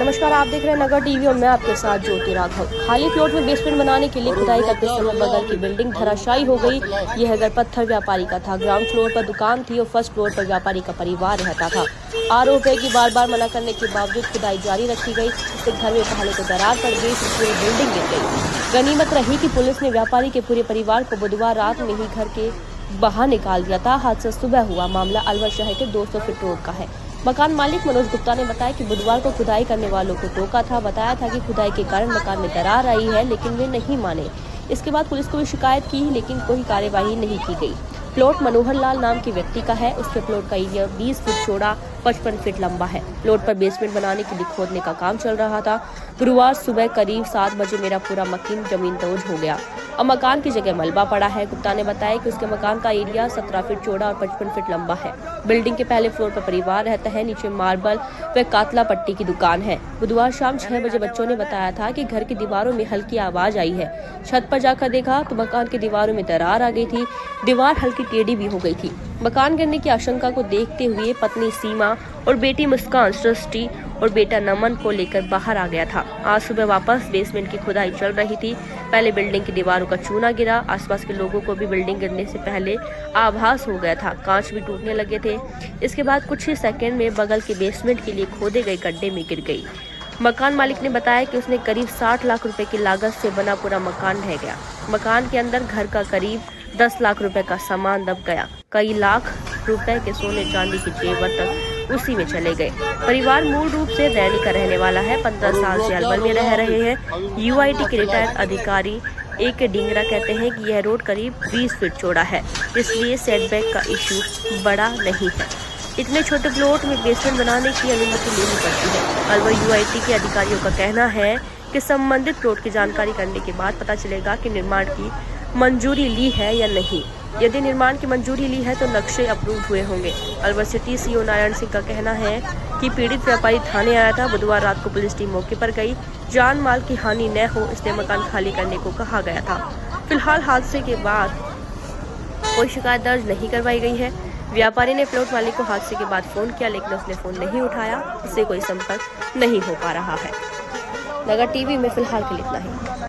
नमस्कार, आप देख रहे हैं नगर टीवी और मैं आपके साथ ज्योति राघव। खाली प्लॉट में बेसमेंट बनाने के लिए खुदाई करते समय बगल की बिल्डिंग धराशायी हो गई। यह घर पत्थर व्यापारी का था। ग्राउंड फ्लोर पर दुकान थी और फर्स्ट फ्लोर पर व्यापारी का परिवार रहता था। आरोप है कि बार मना करने के बावजूद खुदाई जारी रखी गई। इससे घर में पहले तो दरार पड़ गई, फिर पूरी बिल्डिंग गिर गई। गनीमत रही कि पुलिस ने व्यापारी के पूरे परिवार को बुधवार रात में ही घर के बाहर निकाल दिया था। हादसा सुबह हुआ। मामला अलवर शहर के 200 फीट रोड का है। मकान मालिक मनोज गुप्ता ने बताया कि बुधवार को खुदाई करने वालों को टोका था। बताया था कि खुदाई के कारण मकान में दरार आई है, लेकिन वे नहीं माने। इसके बाद पुलिस को भी शिकायत की, लेकिन कोई कार्यवाही नहीं की गई। प्लॉट मनोहर लाल नाम के व्यक्ति का है। उसके प्लॉट का एरिया 20 फीट चौड़ा 55 फीट लंबा है। प्लॉट पर बेसमेंट बनाने के लिए खोदने का काम चल रहा था। गुरुवार सुबह करीब 7 बजे मेरा पूरा मकान जमीन दोज हो गया। अब मकान की जगह मलबा पड़ा है। गुप्ता ने बताया कि उसके मकान का एरिया 17 फीट चौड़ा और 55 फीट लंबा है। बिल्डिंग के पहले फ्लोर पर परिवार रहता है। नीचे मार्बल व कातला पट्टी की दुकान है। बुधवार शाम 6 बजे बच्चों ने बताया था कि घर की दीवारों में हल्की आवाज आई है। छत पर जाकर देखा तो मकान की दीवारों में दरार आ गई थी। दीवार हल्की टेढ़ी भी हो गई थी। मकान गिरने की आशंका को देखते हुए पत्नी सीमा और बेटी मुस्कान सृष्टि और बेटा नमन को लेकर बाहर आ गया था। आज सुबह वापस बेसमेंट की खुदाई चल रही थी। पहले बिल्डिंग की दीवारों का चूना गिरा। आसपास के लोगों को भी बिल्डिंग गिरने से पहले आभास हो गया था। कांच भी टूटने लगे थे। इसके बाद कुछ ही सेकंड में बगल के बेसमेंट के लिए खोदे गए गड्ढे में गिर गई। मकान मालिक ने बताया कि उसने करीब 60 लाख रुपए की लागत से बना पूरा मकान ढह गया। मकान के अंदर घर का करीब 10 लाख रुपए का सामान दब गया। कई लाख रुपए के सोने चांदी के जेवर तक उसी में चले गए। परिवार मूल रूप से रैनी का रहने वाला है। 15 साल से अलवर में रह रहे हैं। यूआईटी के रिटायर्ड अधिकारी एक डिंगरा कहते हैं कि यह रोड करीब 20 फीट चौड़ा है, इसलिए सेटबैक का इशू बड़ा नहीं है। इतने छोटे प्लॉट में बेसमेंट बनाने की अनुमति लेनी पड़ती है। अलवर यूआईटी के अधिकारियों का कहना है कि संबंधित प्लॉट की जानकारी करने के बाद पता चलेगा कि निर्माण की मंजूरी ली है या नहीं। यदि निर्माण की मंजूरी ली है तो नक्शे अप्रूव हुए होंगे। अलवर सिटी सीओ नारायण सिंह का कहना है कि पीड़ित व्यापारी थाने आया था। बुधवार रात को पुलिस टीम मौके पर गई। जान माल की हानि न हो इसलिए मकान खाली करने को कहा गया था। फिलहाल हादसे के बाद कोई शिकायत दर्ज नहीं करवाई गई है। व्यापारी ने प्लॉट मालिक को हादसे के बाद फोन किया, लेकिन उसने फोन नहीं उठाया। इससे कोई संपर्क नहीं हो पा रहा है। नगर टीवी में फिलहाल के लिए इतना ही।